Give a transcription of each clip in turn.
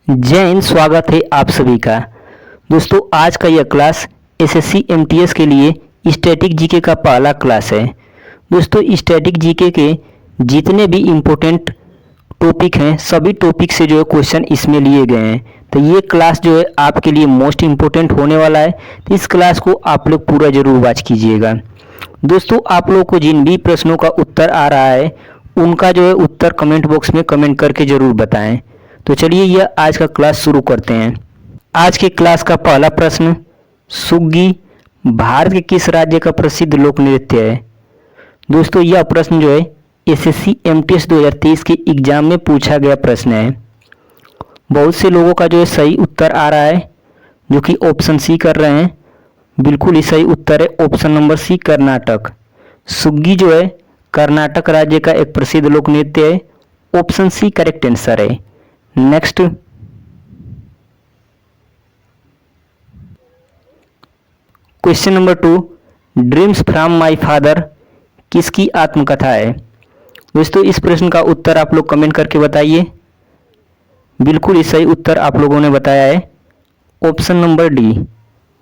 जय हिंद। स्वागत है आप सभी का। दोस्तों आज का यह क्लास एसएससी एमटीएस के लिए स्टैटिक जीके का पहला क्लास है। दोस्तों स्टैटिक जीके के जितने भी इम्पोर्टेंट टॉपिक हैं सभी टॉपिक से जो है क्वेश्चन इसमें लिए गए हैं। तो ये क्लास जो है आपके लिए मोस्ट इम्पोर्टेंट होने वाला है। तो इस क्लास को आप लोग पूरा जरूर वॉच कीजिएगा। दोस्तों आप लोग को जिन भी प्रश्नों का उत्तर आ रहा है उनका जो है उत्तर कमेंट बॉक्स में कमेंट करके ज़रूर बताएं। तो चलिए यह आज का क्लास शुरू करते हैं। आज के क्लास का पहला प्रश्न, सुग्गी भारत के किस राज्य का प्रसिद्ध लोक नृत्य है? दोस्तों यह प्रश्न जो है एसएससी एमटीएस 2023 के एग्जाम में पूछा गया प्रश्न है। बहुत से लोगों का जो है सही उत्तर आ रहा है जो कि ऑप्शन सी कर रहे हैं। बिल्कुल ही सही उत्तर है ऑप्शन नंबर सी, कर्नाटक। सुग्गी जो है कर्नाटक राज्य का एक प्रसिद्ध लोक नृत्य है। ऑप्शन सी करेक्ट आंसर है। Next question number 2, dreams from my father किसकी आत्मकथा है? दोस्तों इस प्रश्न का उत्तर आप लोग कमेंट करके बताइए। बिल्कुल ही सही उत्तर आप लोगों ने बताया है option number D,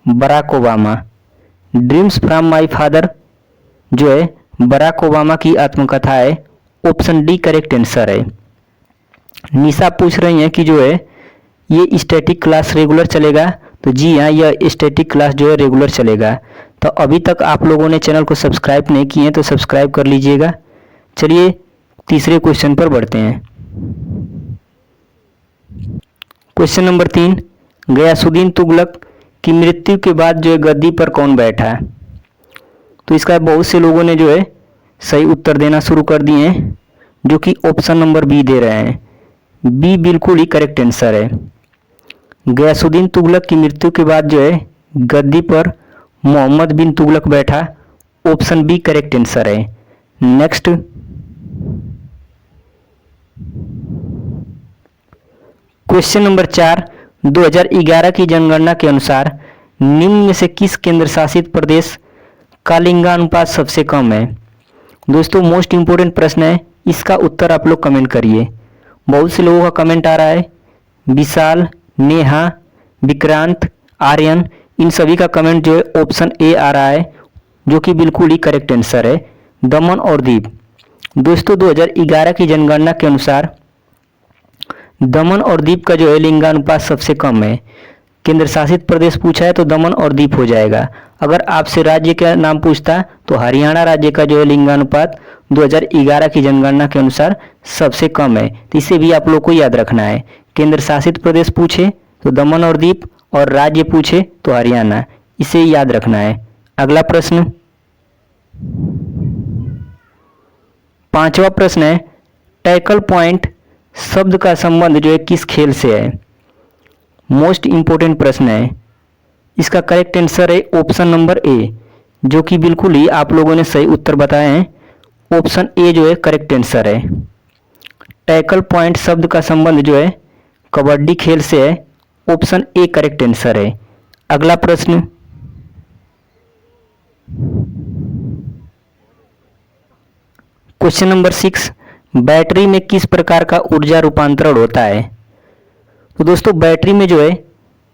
Barack Obama. Dreams from my father जो है बराक ओबामा की आत्मकथा है। ऑप्शन डी करेक्ट आंसर है। निशा पूछ रही हैं कि जो है ये स्टैटिक क्लास रेगुलर चलेगा? तो जी हाँ, यह स्टैटिक क्लास जो है रेगुलर चलेगा। तो अभी तक आप लोगों ने चैनल को सब्सक्राइब नहीं किए हैं तो सब्सक्राइब कर लीजिएगा। चलिए तीसरे क्वेश्चन पर बढ़ते हैं। क्वेश्चन नंबर 3, गयासुद्दीन तुगलक की मृत्यु के बाद जो है गद्दी पर कौन बैठा? तो इसका बहुत से लोगों ने जो है सही उत्तर देना शुरू कर दिए हैं जो कि ऑप्शन नंबर बी दे रहे हैं। बी बिल्कुल ही करेक्ट आंसर है। गयासुद्दीन तुगलक की मृत्यु के बाद जो है गद्दी पर मोहम्मद बिन तुगलक बैठा। ऑप्शन बी करेक्ट आंसर है। नेक्स्ट क्वेश्चन नंबर 4, 2011 की जनगणना के अनुसार निम्न में से किस केंद्र शासित प्रदेश का लिंगानुपात सबसे कम है? दोस्तों मोस्ट इंपोर्टेंट प्रश्न है, इसका उत्तर आप लोग कमेंट करिए। बहुत से लोगों का कमेंट आ रहा है, विशाल, नेहा, विक्रांत, आर्यन, इन सभी का कमेंट जो है ऑप्शन ए आ रहा है जो कि बिल्कुल ही करेक्ट आंसर है, दमन और दीव। दोस्तों 2011 की जनगणना के अनुसार दमन और दीव का जो है लिंगानुपात सबसे कम है। केंद्र शासित प्रदेश पूछा है तो दमन और दीव हो जाएगा। अगर आपसे राज्य का नाम पूछता तो हरियाणा राज्य का जो है लिंगानुपात 2011 की जनगणना के अनुसार सबसे कम है। तो इसे भी आप लोग को याद रखना है। केंद्र शासित प्रदेश पूछे तो दमन और दीव और राज्य पूछे तो हरियाणा, इसे याद रखना है। अगला प्रश्न, पांचवा प्रश्न है, टैकल पॉइंट शब्द का संबंध जो है किस खेल से है? मोस्ट इंपोर्टेंट प्रश्न है। इसका करेक्ट आंसर है ऑप्शन नंबर ए जो कि बिल्कुल ही आप लोगों ने सही उत्तर बताए हैं। ऑप्शन ए जो है करेक्ट आंसर है। टैकल पॉइंट शब्द का संबंध जो है कबड्डी खेल से है। ऑप्शन ए करेक्ट आंसर है। अगला प्रश्न, क्वेश्चन नंबर 6, बैटरी में किस प्रकार का ऊर्जा रूपांतरण होता है? तो दोस्तों बैटरी में जो है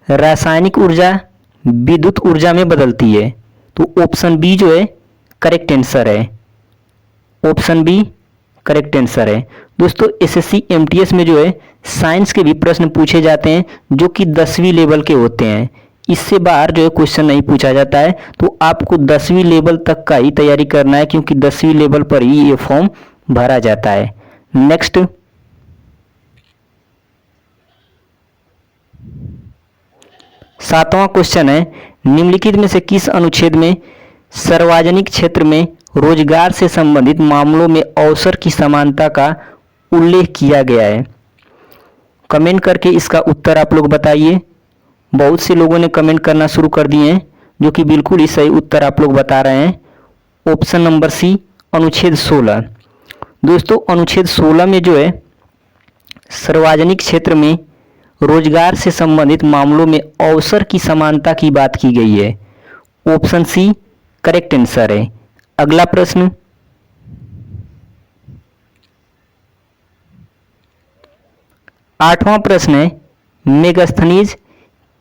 रासायनिक ऊर्जा विद्युत ऊर्जा में बदलती है। तो ऑप्शन बी जो है करेक्ट आंसर है। ऑप्शन बी करेक्ट आंसर है। दोस्तों एसएससी एमटीएस में जो है साइंस के भी प्रश्न पूछे जाते हैं जो कि 10वीं लेवल के होते हैं। इससे बाहर जो है क्वेश्चन नहीं पूछा जाता है। तो आपको 10वीं लेवल तक का ही तैयारी करना है क्योंकि 10वीं लेवल पर ही ये फॉर्म भरा जाता है। नेक्स्ट सातवां क्वेश्चन है, निम्नलिखित में से किस अनुच्छेद में सार्वजनिक क्षेत्र में रोजगार से संबंधित मामलों में अवसर की समानता का उल्लेख किया गया है? कमेंट करके इसका उत्तर आप लोग बताइए। बहुत से लोगों ने कमेंट करना शुरू कर दिए हैं जो कि बिल्कुल ही सही उत्तर आप लोग बता रहे हैं। ऑप्शन नंबर सी अनुच्छेद 16। दोस्तों अनुच्छेद 16 में जो है सार्वजनिक क्षेत्र में रोजगार से संबंधित मामलों में अवसर की समानता की बात की गई है। ऑप्शन सी करेक्ट आंसर है। अगला प्रश्न, आठवां प्रश्न है, मेगास्थनीज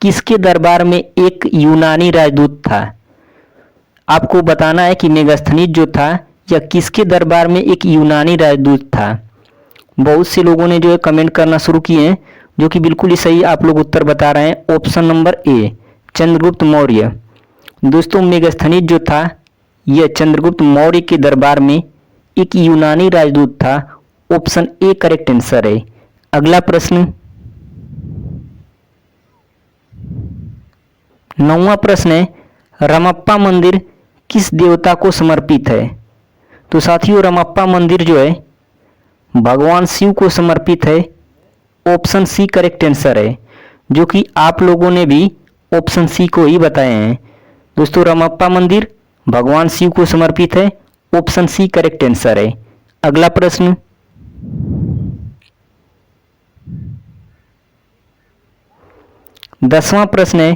किसके दरबार में एक यूनानी राजदूत था? आपको बताना है कि मेगास्थनीज जो था यह किसके दरबार में एक यूनानी राजदूत था। बहुत से लोगों ने जो है कमेंट करना शुरू किए हैं, जो कि बिल्कुल ही सही आप लोग उत्तर बता रहे हैं। Option number A, Chandragupta Maurya. दोस्तों, मेगास्थनीज जो था यह चंद्रगुप्त मौर्य के दरबार में एक यूनानी राजदूत था। ऑप्शन ए करेक्ट आंसर है। अगला प्रश्न, 9वां प्रश्न है, रमप्पा मंदिर किस देवता को समर्पित है? तो साथियों, रमप्पा मंदिर जो है भगवान शिव को समर्पित है। ऑप्शन सी करेक्ट आंसर है, जो कि आप लोगों ने भी ऑप्शन सी को ही बताए हैं। दोस्तों, रमप्पा मंदिर भगवान शिव को समर्पित है। ऑप्शन सी करेक्ट आंसर है। अगला प्रश्न, 10वां प्रश्न है,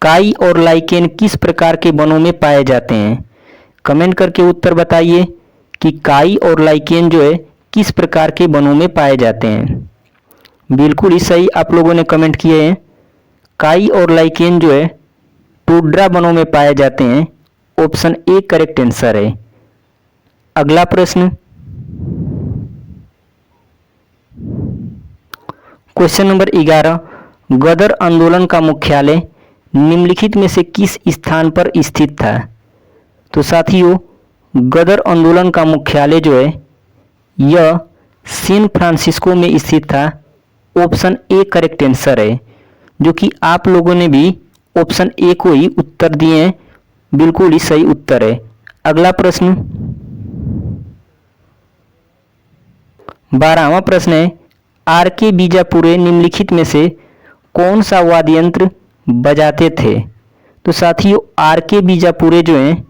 काई और लाइकेन किस प्रकार के वनों में पाए जाते हैं? कमेंट करके उत्तर बताइए कि काई और लाइकेन जो है किस प्रकार के वनों में पाए जाते हैं। बिल्कुल ही सही आप लोगों ने कमेंट किए हैं। काई और लाइकेन जो है टुंड्रा वनों में पाए जाते हैं। ऑप्शन ए करेक्ट आंसर है। अगला प्रश्न, क्वेश्चन नंबर 11, गदर आंदोलन का मुख्यालय निम्नलिखित में से किस स्थान पर स्थित था? तो साथियों, गदर आंदोलन का मुख्यालय जो है यह सैन फ्रांसिस्को में स्थित था। ऑप्शन ए करेक्ट आंसर है, जो कि आप लोगों ने भी ऑप्शन ए को ही उत्तर दिए हैं। बिल्कुल ही सही उत्तर है। अगला प्रश्न, 12वां प्रश्न है, आर के बीजापुरे निम्नलिखित में से कौन सा वाद्य यंत्र बजाते थे? तो साथियों, आर के बीजापुरे जो हैं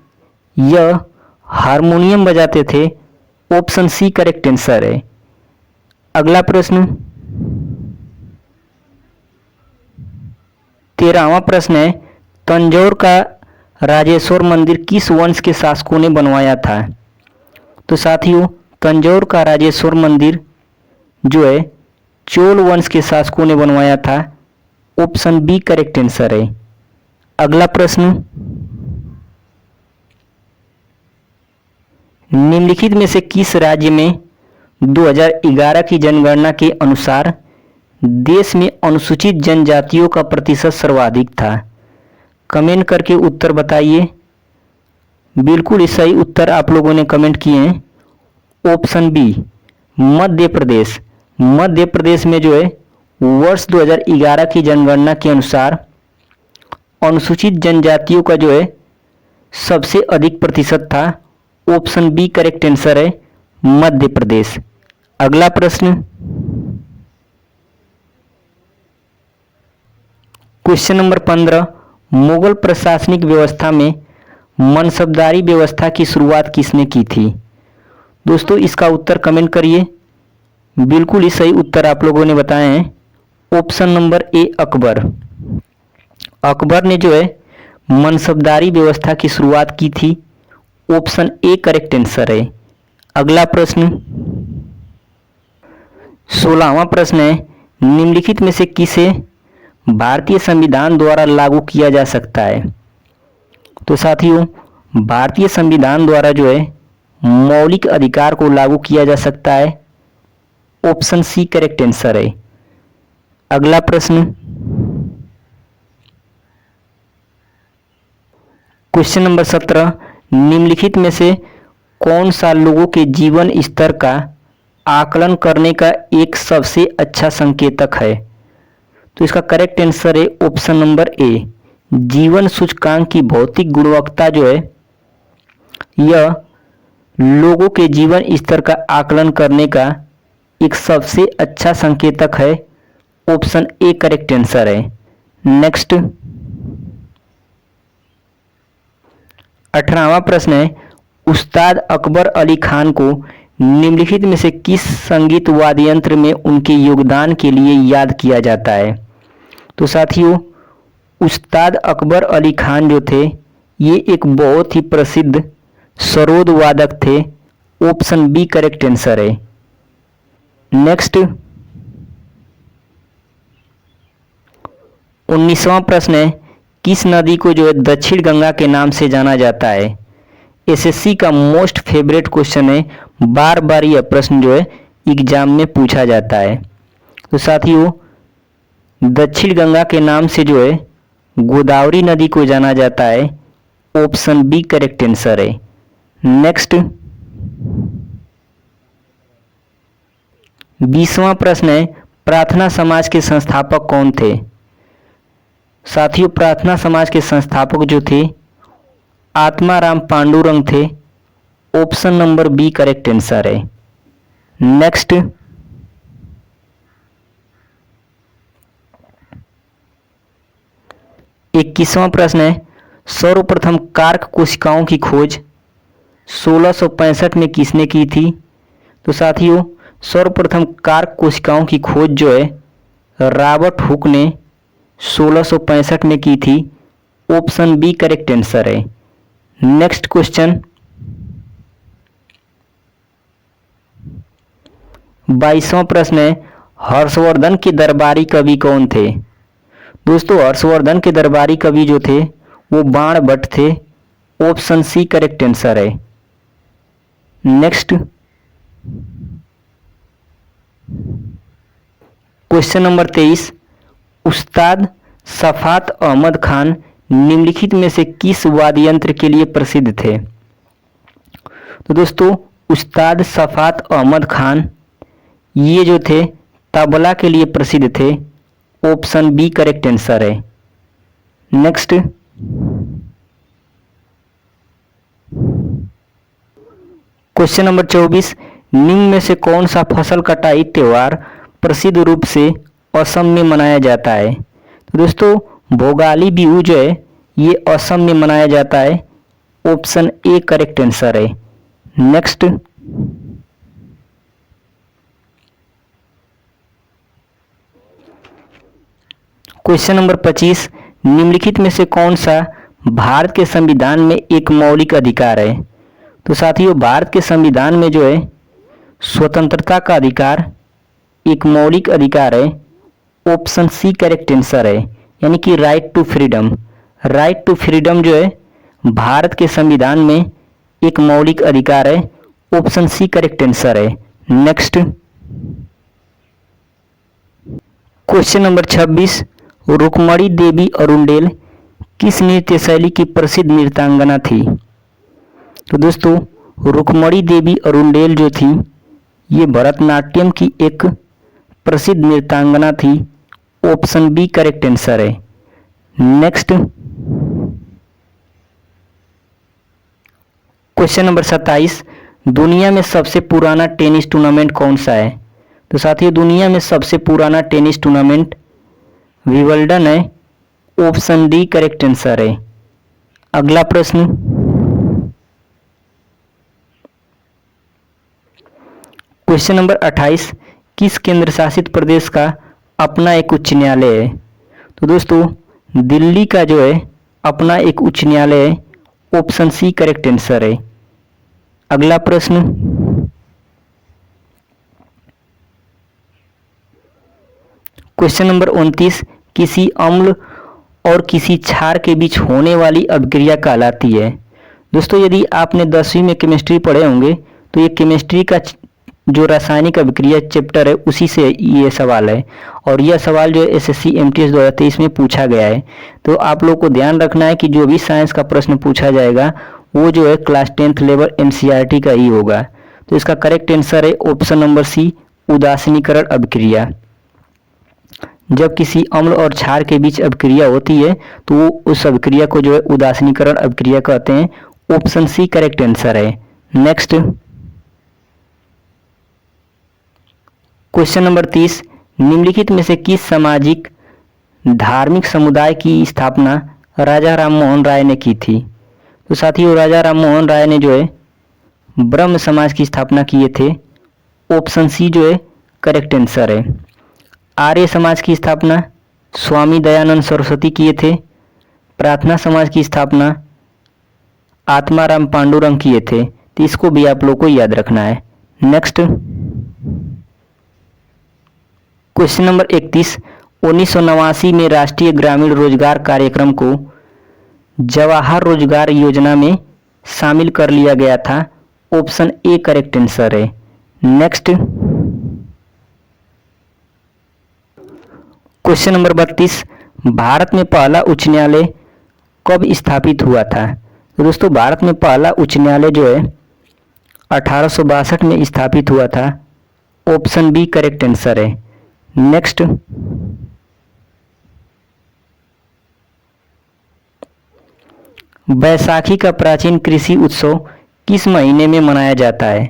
यह हारमोनियम बजाते थे। ऑप्शन सी करेक्ट आंसर है। अगला प्रश्न, 13वां प्रश्न है, तंजौर का राजेश्वर मंदिर किस वंश के शासकों ने बनवाया था? तो साथियों, तंजौर का राजेश्वर मंदिर जो है चोल वंश के शासकों ने बनवाया था। ऑप्शन बी करेक्ट आंसर है। अगला प्रश्न, निम्नलिखित में से किस राज्य में 2011 की जनगणना के अनुसार देश में अनुसूचित जनजातियों का प्रतिशत सर्वाधिक था? कमेंट करके उत्तर बताइए। बिल्कुल ही सही उत्तर आप लोगों ने कमेंट किए हैं। Option B Madhya Pradesh. मध्य प्रदेश में जो है वर्ष 2011 की जनगणना के अनुसार अनुसूचित जनजातियों का जो है सबसे अधिक प्रतिशत था। ऑप्शन बी करेक्ट आंसर है, मध्य प्रदेश। अगला प्रश्न, क्वेश्चन नंबर 15, मुगल प्रशासनिक व्यवस्था में मनसबदारी व्यवस्था की शुरुआत किसने की थी? दोस्तों, इसका उत्तर कमेंट करिए। बिल्कुल ही सही उत्तर आप लोगों ने बताए हैं। Option number A Akbar. Akbar ने जो है मनसबदारी व्यवस्था की शुरुआत की थी। ऑप्शन ए करेक्ट आंसर है। अगला प्रश्न, 16वां प्रश्न है, निम्नलिखित में से किसे भारतीय संविधान द्वारा लागू किया जा सकता है? तो साथियों, भारतीय संविधान द्वारा जो है मौलिक अधिकार को लागू किया जा सकता है। ऑप्शन सी करेक्ट आंसर है। अगला प्रश्न, क्वेश्चन नंबर 17, निम्नलिखित में से कौन सा लोगों के जीवन स्तर का आकलन करने का एक सबसे अच्छा संकेतक है? तो इसका करेक्ट आंसर है ऑप्शन नंबर ए, जीवन सूचकांक की भौतिक गुणवत्ता जो है यह लोगों के जीवन स्तर का आकलन करने का एक सबसे अच्छा संकेतक है। ऑप्शन ए करेक्ट आंसर है। नेक्स्ट, 18वां प्रश्न है, उस्ताद अकबर अली खान को निम्नलिखित में से किस संगीत वाद्य यंत्र में उनके योगदान के लिए याद किया जाता है? तो साथियों, उस्ताद अकबर अली खान जो थे ये एक बहुत ही प्रसिद्ध सरोद वादक थे। ऑप्शन बी करेक्ट आंसर है। नेक्स्ट, 19वां प्रश्न है, किस नदी को जो है दक्षिण गंगा के नाम से जाना जाता है? एसएससी का मोस्ट फेवरेट क्वेश्चन है, बार बार यह प्रश्न जो है एग्जाम में पूछा जाता है। तो साथियों, दक्षिण गंगा के नाम से जो है गोदावरी नदी को जाना जाता है। ऑप्शन बी करेक्ट आंसर है। नेक्स्ट 20वां प्रश्न है, प्रार्थना समाज के संस्थापक कौन थे? साथियों, प्रार्थना समाज के संस्थापक जो थे आत्माराम पांडुरंग थे। Option number B correct answer है। नेक्स्ट 21वां प्रश्न है, सर्वप्रथम कार्क कोशिकाओं की खोज 1665 में किसने की थी? तो साथियों, सर्वप्रथम कार्क कोशिकाओं की खोज जो है रॉबर्ट हुक ने 1665 में की थी। ऑप्शन बी करेक्ट आंसर है। नेक्स्ट क्वेश्चन 22वां प्रश्न है, हर्षवर्धन के दरबारी कवि कौन थे? दोस्तों, हर्षवर्धन के दरबारी कवि जो थे वो बाण भट्ट थे। ऑप्शन सी करेक्ट आंसर है। नेक्स्ट क्वेश्चन नंबर 23, उस्ताद सफात अहमद खान निम्नलिखित में से किस वाद्य यंत्र के लिए प्रसिद्ध थे? तो दोस्तों, उस्ताद सफात अहमद खान ये जो थे तबला के लिए प्रसिद्ध थे। ऑप्शन बी करेक्ट आंसर है। नेक्स्ट क्वेश्चन नंबर 24, निम्न में से कौन सा फसल कटाई त्योहार प्रसिद्ध रूप से असम में मनाया जाता है? तो दोस्तों, भोगाली बिहू जो है ये असम में मनाया जाता है। ऑप्शन ए करेक्ट आंसर है। नेक्स्ट क्वेश्चन नंबर 25, निम्नलिखित में से कौन सा भारत के संविधान में एक मौलिक अधिकार है? तो साथियों, भारत के संविधान में जो है स्वतंत्रता का अधिकार एक मौलिक अधिकार है। ऑप्शन सी करेक्ट आंसर है, यानी कि right to freedom. Right to freedom जो है भारत के संविधान में एक मौलिक अधिकार है। ऑप्शन सी करेक्ट आंसर है। नेक्स्ट क्वेश्चन नंबर 26, रुक्मणी देवी अरुंडेल किस नृत्य शैली की प्रसिद्ध नृत्यांगना थी? तो दोस्तों, रुक्मणी देवी अरुंडेल जो थी ये भरतनाट्यम की एक प्रसिद्ध नृत्यांगना थी। ऑप्शन बी करेक्ट आंसर है। नेक्स्ट क्वेश्चन नंबर 27, दुनिया में सबसे पुराना टेनिस टूर्नामेंट कौन सा है? तो साथियों, दुनिया में सबसे पुराना टेनिस टूर्नामेंट विंबलडन है। ऑप्शन डी करेक्ट आंसर है। अगला प्रश्न क्वेश्चन नंबर 28, किस केंद्र शासित प्रदेश का अपना एक उच्च न्यायालय है? तो दोस्तों, दिल्ली का जो है अपना एक उच्च न्यायालय है। ऑप्शन सी करेक्ट आंसर है। अगला प्रश्न क्वेश्चन नंबर 29, किसी अम्ल और किसी क्षार के बीच होने वाली अभिक्रिया कहलाती है? दोस्तों, यदि आपने 10वीं में केमिस्ट्री पढ़े होंगे तो ये केमिस्ट्री का जो रासायनिक अभिक्रिया चैप्टर है उसी से ये सवाल है, और यह सवाल जो है एसएससी एमटीएस 2023 में पूछा गया है। तो आप लोग को ध्यान रखना है कि जो भी साइंस का प्रश्न पूछा जाएगा वो जो है क्लास 10th लेवल एनसीईआरटी का ही होगा। तो इसका करेक्ट आंसर है ऑप्शन नंबर सी, उदासीनीकरण अभिक्रिया। जब किसी अम्ल और क्षार के बीच अभिक्रिया होती है तो वो उस अभिक्रिया को जो है उदासीनीकरण अभिक्रिया कहते हैं। ऑप्शन सी करेक्ट आंसर है। नेक्स्ट क्वेश्चन नंबर 30, निम्नलिखित में से किस सामाजिक धार्मिक समुदाय की स्थापना राजा राम मोहन राय ने की थी? तो साथियों, राजा राम मोहन राय ने जो है ब्रह्म समाज की स्थापना किए थे। ऑप्शन सी जो है करेक्ट आंसर है। आर्य समाज की स्थापना स्वामी दयानंद सरस्वती किए थे। प्रार्थना समाज की स्थापना आत्माराम पांडुरंग किए थे। तो इसको भी आप लोग को याद रखना है। नेक्स्ट क्वेश्चन नंबर 31, 1989 में राष्ट्रीय ग्रामीण रोजगार कार्यक्रम को जवाहर रोजगार योजना में शामिल कर लिया गया था। ऑप्शन ए करेक्ट आंसर है। नेक्स्ट क्वेश्चन नंबर 32, भारत में पहला उच्च न्यायालय कब स्थापित हुआ था? तो दोस्तों भारत में पहला उच्च न्यायालय जो है 1862 में स्थापित हुआ था। ऑप्शन बी करेक्ट आंसर है। नेक्स्ट बैसाखी का प्राचीन कृषि उत्सव किस महीने में मनाया जाता है?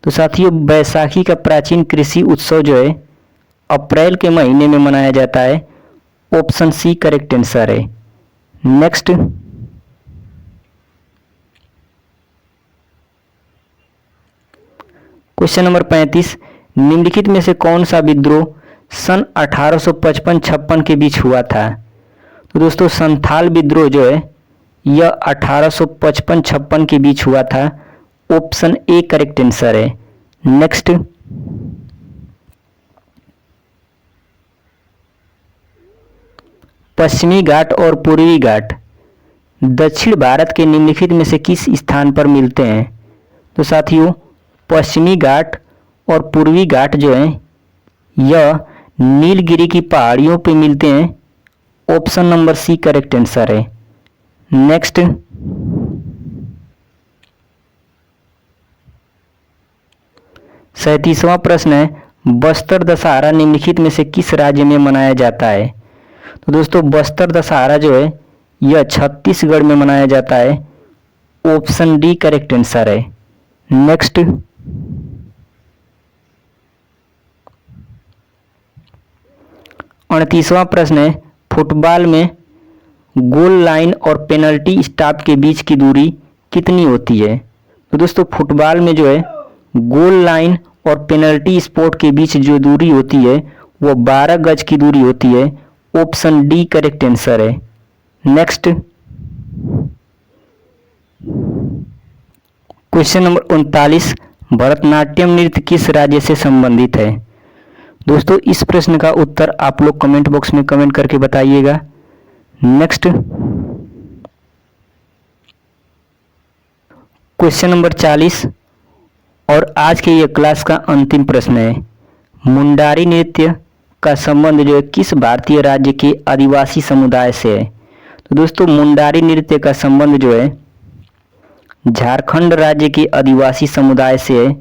तो साथियों बैसाखी का प्राचीन कृषि उत्सव जो है अप्रैल के महीने में मनाया जाता है। ऑप्शन सी करेक्ट आंसर है। नेक्स्ट क्वेश्चन नंबर 35, निम्नलिखित में से कौन सा विद्रोह सन 1855-56 के बीच हुआ था? तो दोस्तों संथाल विद्रोह जो है यह 1855-56 के बीच हुआ था। ऑप्शन ए करेक्ट आंसर है। नेक्स्ट पश्चिमी घाट और पूर्वी घाट दक्षिण भारत के निम्नलिखित में से किस स्थान पर मिलते हैं? तो साथियों पश्चिमी घाट और पूर्वी घाट जो है यह नीलगिरी की पहाड़ियों पे मिलते हैं। Option number C correct answer है। नेक्स्ट 37वां प्रश्न है, बस्तर दशहरा निम्नलिखित में से किस राज्य में मनाया जाता है? तो दोस्तों बस्तर दशहरा जो है यह छत्तीसगढ़ में मनाया जाता है। ऑप्शन डी करेक्ट आंसर है। नेक्स्ट 38वां प्रश्न है, फुटबॉल में गोल लाइन और पेनल्टी स्टॉप के बीच की दूरी कितनी होती है? तो दोस्तों फुटबॉल में जो है गोल लाइन और पेनल्टी स्पॉट के बीच जो दूरी होती है वो 12 गज की दूरी होती है। ऑप्शन डी करेक्ट आंसर है। नेक्स्ट क्वेश्चन नंबर 39, भरतनाट्यम नृत्य किस राज्य से संबंधित है? दोस्तों इस प्रश्न का उत्तर आप लोग कमेंट बॉक्स में कमेंट करके बताइएगा। नेक्स्ट क्वेश्चन नंबर 40 और आज के ये क्लास का अंतिम प्रश्न है, मुंडारी नृत्य का संबंध जो है किस भारतीय राज्य के आदिवासी समुदाय से है? तो दोस्तों मुंडारी नृत्य का संबंध जो है झारखंड राज्य के आदिवासी समुदाय से है।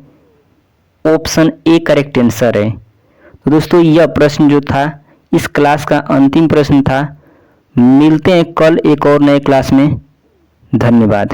ऑप्शन ए करेक्ट आंसर है। तो दोस्तों यह प्रश्न जो था इस क्लास का अंतिम प्रश्न था। मिलते हैं कल एक और नए क्लास में। धन्यवाद।